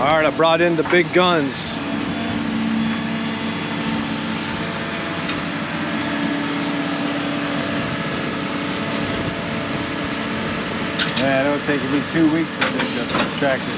All right, I brought in the big guns. Man, it'll take me 2 weeks to dig this tractor.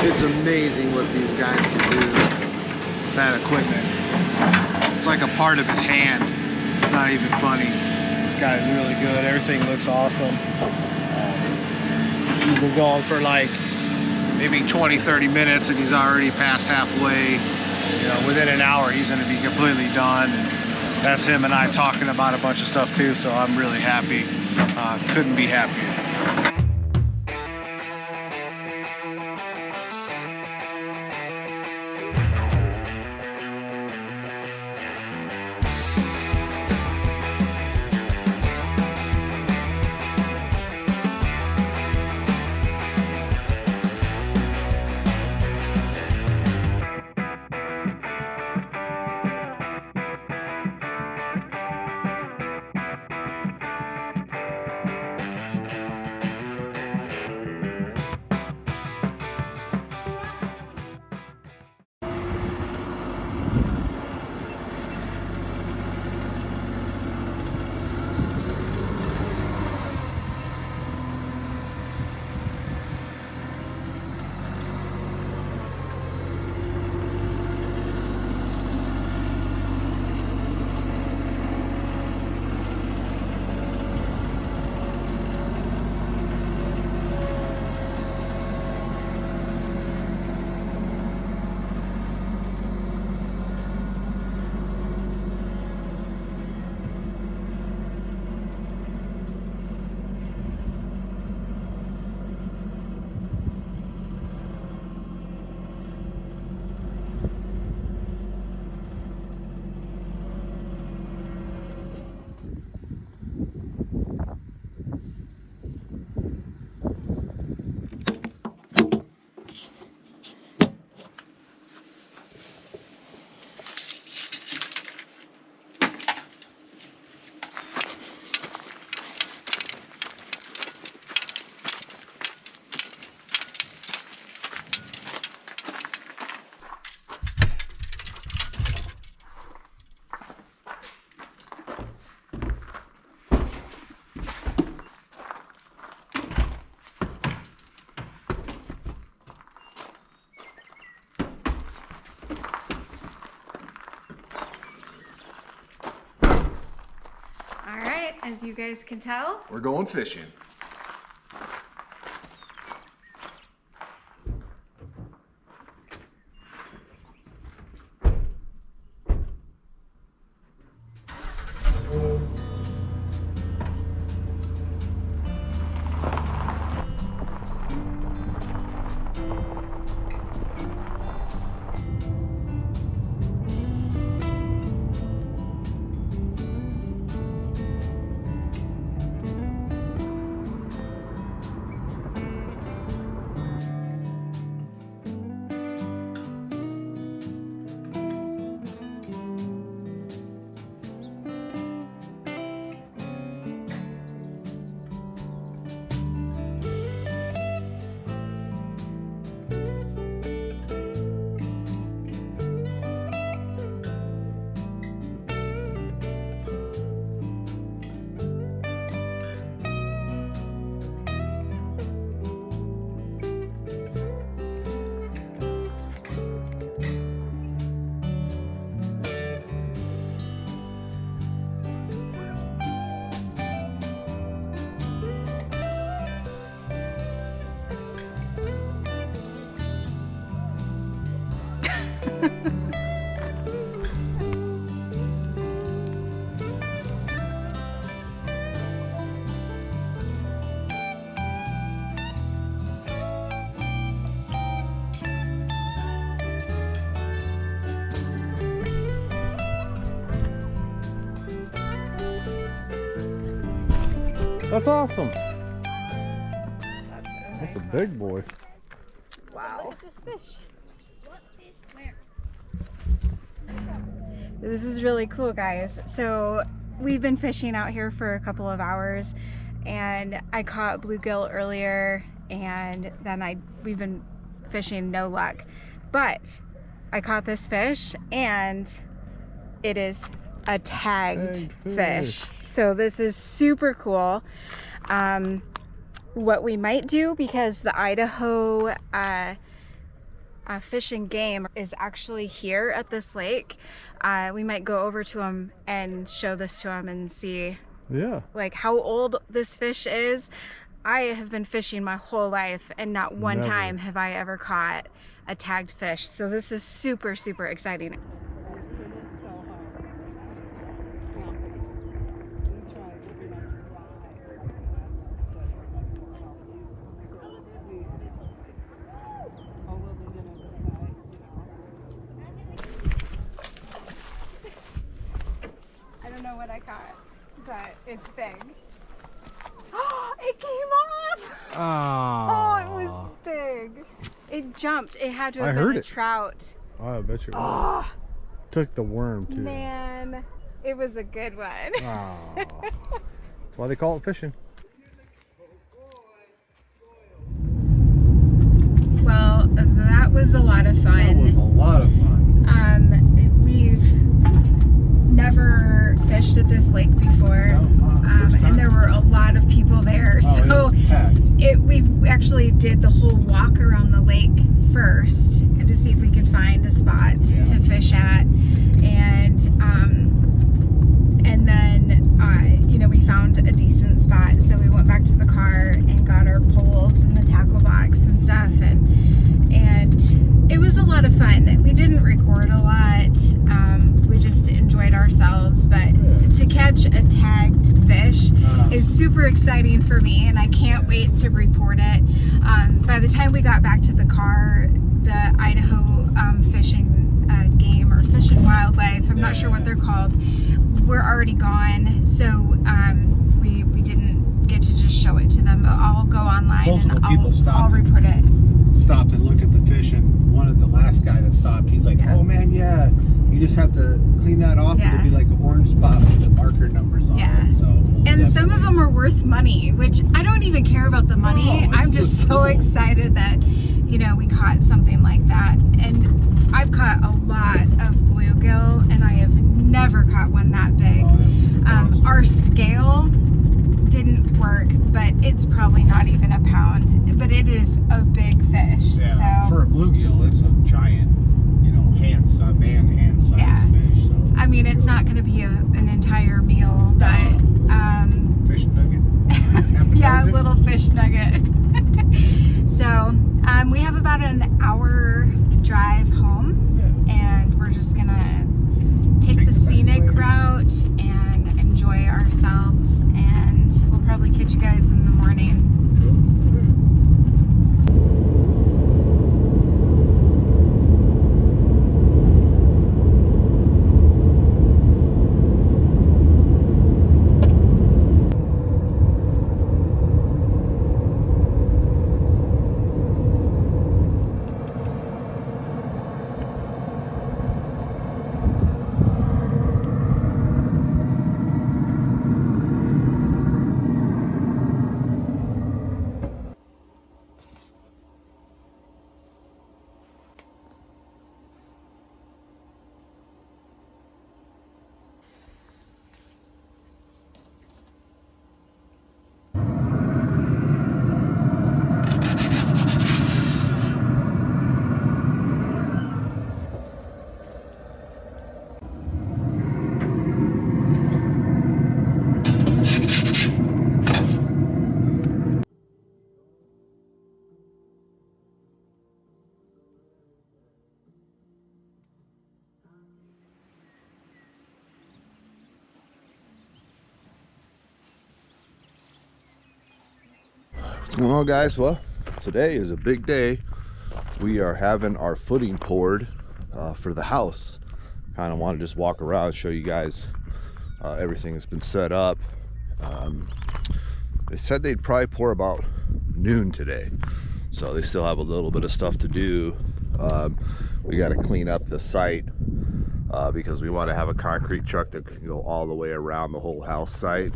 It's amazing what these guys can do with that equipment. It's like a part of his hand. It's not even funny. This guy's really good. Everything looks awesome. He's been going for like maybe 20-30 minutes and he's already past halfway. You know, within an hour he's going to be completely done. And that's him and I talking about a bunch of stuff too, so I'm really happy. Couldn't be happier. as you guys can tell. We're going fishing. That's awesome. That's a big boy. Wow. Look at this fish. What fish? Where? This is really cool, guys. So we've been fishing out here for a couple of hours, and I caught bluegill earlier, and then we've been fishing, no luck. But I caught this fish, and it is a tagged fish. So this is super cool. What we might do, because the Idaho Fish and Game is actually here at this lake, we might go over to him and show this to him and see like how old this fish is. I have been fishing my whole life, and not one time have I ever caught a tagged fish. So this is super, super exciting. What I caught, but it's big. Oh, it came off! Oh, it was big. It jumped. It had to have been a trout. Oh, I bet you was. Took the worm too. Man, it was a good one. That's why they call it fishing. Well, that was a lot of fun. That was a lot of fun. We've never fished at this lake before, and there were a lot of people there. So we actually did the whole walk around the lake first to see if we could find a spot to fish at, and then you know, we found a decent spot, so we went back to the car and got our poles and the tackle box and stuff, and it was a lot of fun. We didn't record a lot. We just enjoyed ourselves, but to catch a tagged fish is super exciting for me, and I can't wait to report it. By the time we got back to the car, the Idaho Fish and Game, or Fish and Wildlife, I'm not sure what they're called, we're already gone, so we didn't get to just show it to them, but I'll go online and I'll report it. Stopped and looked at the fish, and one of the last guy that stopped, he's like, oh man, you just have to clean that off. It'll be like an orange spot with the marker numbers on it. So and some of them are worth money, which I don't even care about the money. I'm just so excited that, you know, we caught something like that. And I've caught a lot of bluegill, and I have never caught one that big. Our scale didn't work, but it's probably not even a pound, but it is a big fish. So for a bluegill, it's a giant, you know, hand-sized fish. So I mean, it's not going to be an entire meal, but Fish nugget. Yeah, a little fish nugget. So we have about an hour drive home, and we're just gonna take the scenic route and enjoy ourselves, and we'll probably catch you guys in the morning. What's going on, guys? Well, today is a big day. We are having our footing poured for the house. Kind of want to just walk around, show you guys everything that's been set up. They said they'd probably pour about noon today, so they still have a little bit of stuff to do. We got to clean up the site because we want to have a concrete truck that can go all the way around the whole house site.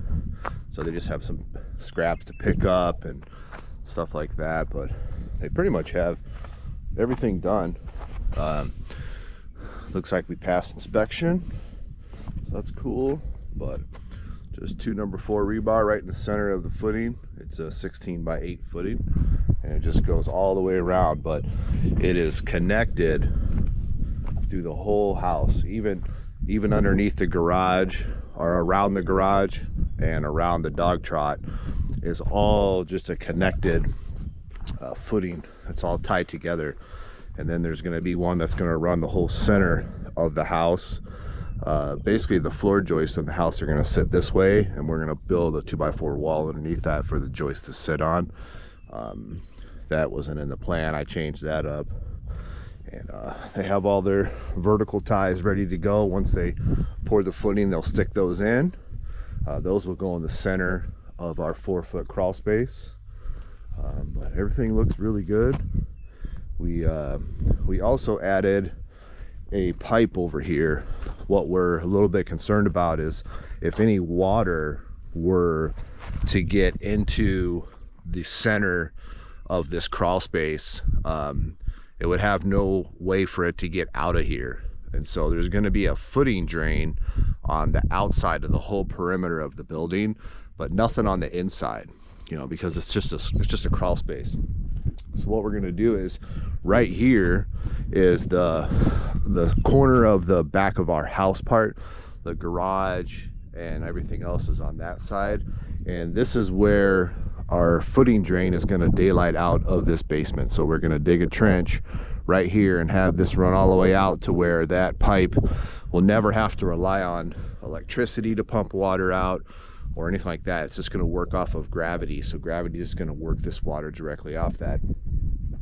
So they just have some scraps to pick up and stuff like that, but they pretty much have everything done. Looks like we passed inspection, so that's cool. But just 2 number 4 rebar right in the center of the footing. It's a 16 by 8 footing, and it just goes all the way around, but it is connected through the whole house, even underneath the garage, or around the garage and around the dog trot, is all just a connected footing. It's all tied together. And then there's going to be one that's going to run the whole center of the house. Basically the floor joists in the house are going to sit this way, and we're going to build a 2x4 wall underneath that for the joist to sit on. That wasn't in the plan. I changed that up. And they have all their vertical ties ready to go. Once they pour the footing, they'll stick those in. Those will go in the center of our 4-foot crawl space. But everything looks really good. We also added a pipe over here. What we're a little bit concerned about is if any water were to get into the center of this crawl space, it would have no way for it to get out of here. And so there's going to be a footing drain on the outside of the whole perimeter of the building, but nothing on the inside, because it's just a crawl space. So what we're going to do is, right here is the corner of the back of our house part. The garage and everything else is on that side, and this is where our footing drain is going to daylight out of this basement. So we're going to dig a trench right here and have this run all the way out to where that pipe will never have to rely on electricity to pump water out or anything like that. It's just going to work off of gravity. So gravity is going to work this water directly off that.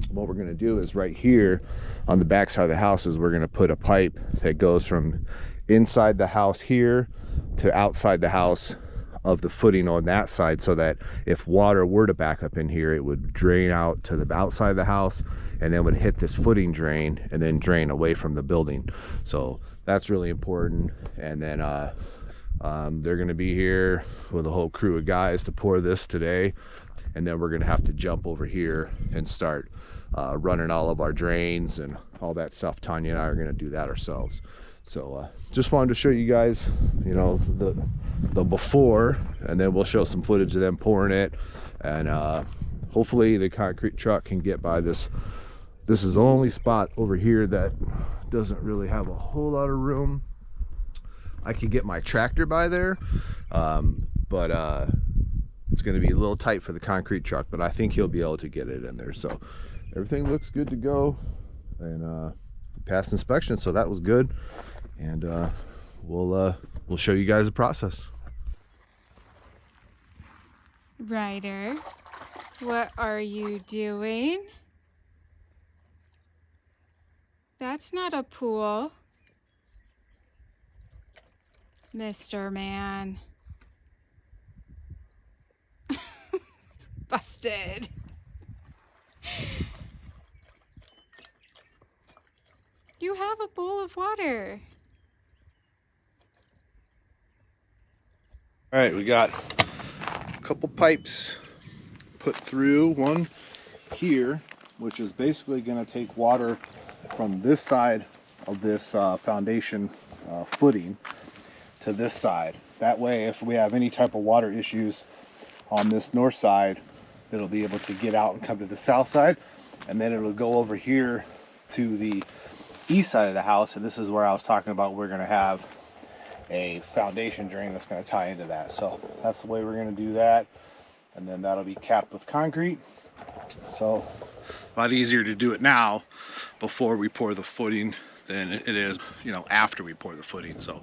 What we're going to do is right here on the back side of the house is we're going to put a pipe that goes from inside the house here to outside the house of the footing on that side, so that if water were to back up in here, it would drain out to the outside of the house and then would hit this footing drain and then drain away from the building. So that's really important. And then they're going to be here with a whole crew of guys to pour this today, and then we're going to have to jump over here and start running all of our drains and all that stuff. Tanya and I are going to do that ourselves. So just wanted to show you guys, the before, and then we'll show some footage of them pouring it, and hopefully the concrete truck can get by this. This is the only spot over here that doesn't really have a whole lot of room. I could get my tractor by there, but it's going to be a little tight for the concrete truck, but I think he'll be able to get it in there. So everything looks good to go, and passed inspection, so that was good. And we'll show you guys the process. Ryder, what are you doing? That's not a pool, Mr. Man. Busted. You have a bowl of water. All right, we got a couple pipes put through, one here, which is basically going to take water from this side of this foundation footing to this side. That way, if we have any type of water issues on this north side, it'll be able to get out and come to the south side, and then it'll go over here to the east side of the house. And this is where I was talking about we're going to have a foundation drain that's going to tie into that. So that's the way we're going to do that, and then that'll be capped with concrete. So a lot easier to do it now before we pour the footing than it is, you know, after we pour the footing. So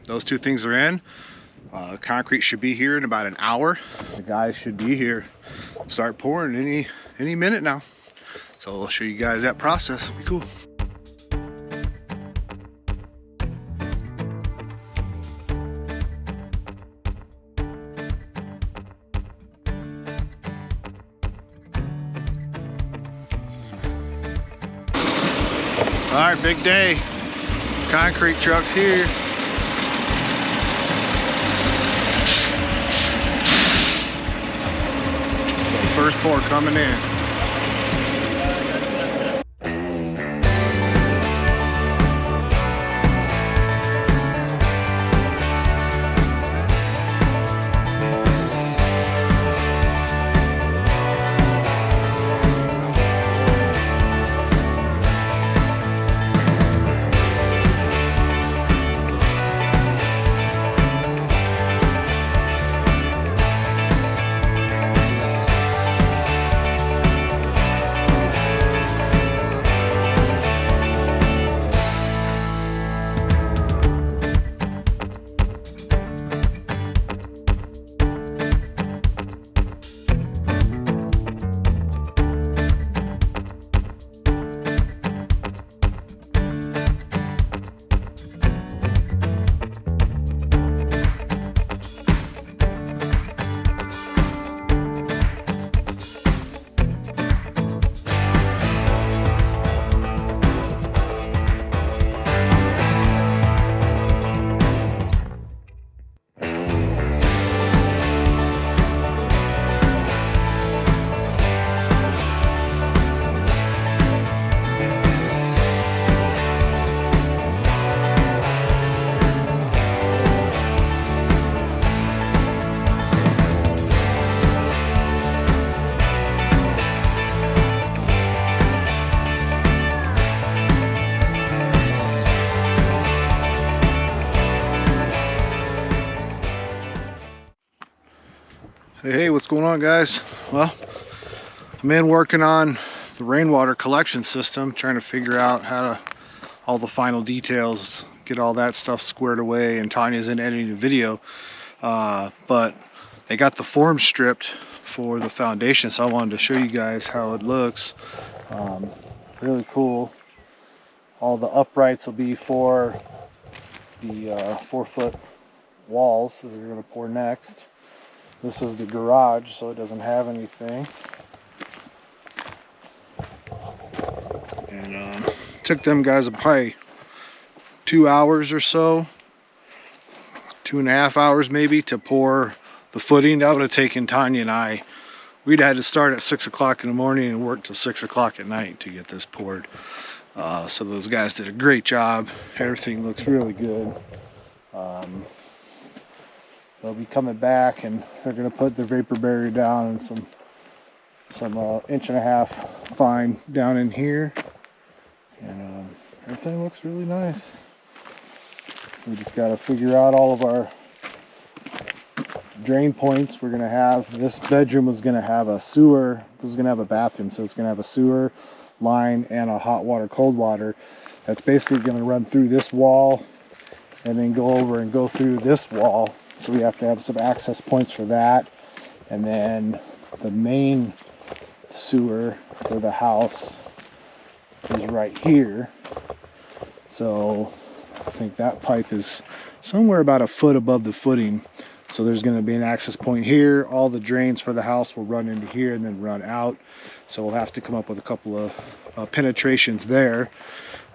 those two things are in. Concrete should be here in about an hour. The guys should be here, start pouring any minute now. So I'll show you guys that process. It'll be cool. All right, big day. Concrete truck's here. First pour coming in. Hey, what's going on, guys? Well, I'm in working on the rainwater collection system, trying to figure out how to, all the final details, get all that stuff squared away, and Tanya's in editing the video. But they got the form stripped for the foundation, so I wanted to show you guys how it looks. Really cool. All the uprights will be for the 4-foot walls that we're going to pour next. This is the garage, so it doesn't have anything. And took them guys probably 2 hours or so, 2.5 hours maybe, to pour the footing. That would have taken Tanya and I, we'd had to start at 6 o'clock in the morning and work till 6 o'clock at night to get this poured. So those guys did a great job. Everything looks really good. They'll be coming back and they're going to put the vapor barrier down and some 1.5-inch fine down in here. And everything looks really nice. We just got to figure out all of our drain points. We're gonna have, this bedroom was gonna have a sewer. This is gonna have a bathroom, so it's gonna have a sewer line and a hot water, cold water. That's basically gonna run through this wall and then go over and go through this wall. So we have to have some access points for that. And then the main sewer for the house is right here. So I think that pipe is somewhere about a foot above the footing. So there's going to be an access point here. All the drains for the house will run into here and then run out. So we'll have to come up with a couple of penetrations there.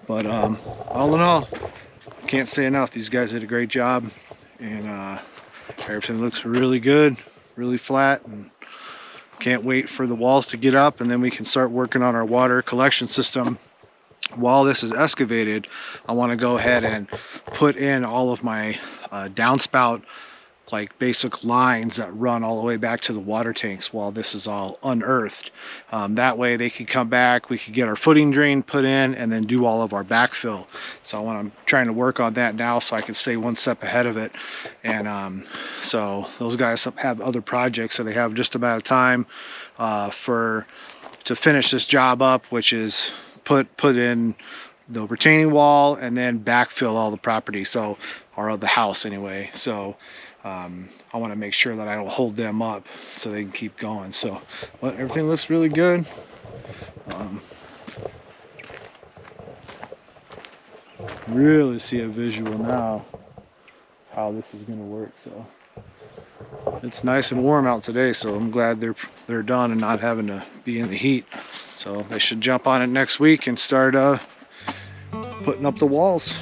But all in all, can't say enough. These guys did a great job, and everything looks really good, really flat, and can't wait for the walls to get up, and then we can start working on our water collection system. While this is excavated, I want to go ahead and put in all of my downspout, like basic lines that run all the way back to the water tanks while this is all unearthed. That way they could come back, we could get our footing drain put in, and then do all of our backfill. So I'm trying to work on that now so I can stay one step ahead of it. And so those guys have other projects, so they have just about time to finish this job up, which is put in the retaining wall and then backfill all the property, so, or the house anyway. So I want to make sure that I don't hold them up so they can keep going. So, but everything looks really good. Really see a visual now how this is going to work. So it's nice and warm out today, so I'm glad they're done and not having to be in the heat. So they should jump on it next week and start putting up the walls.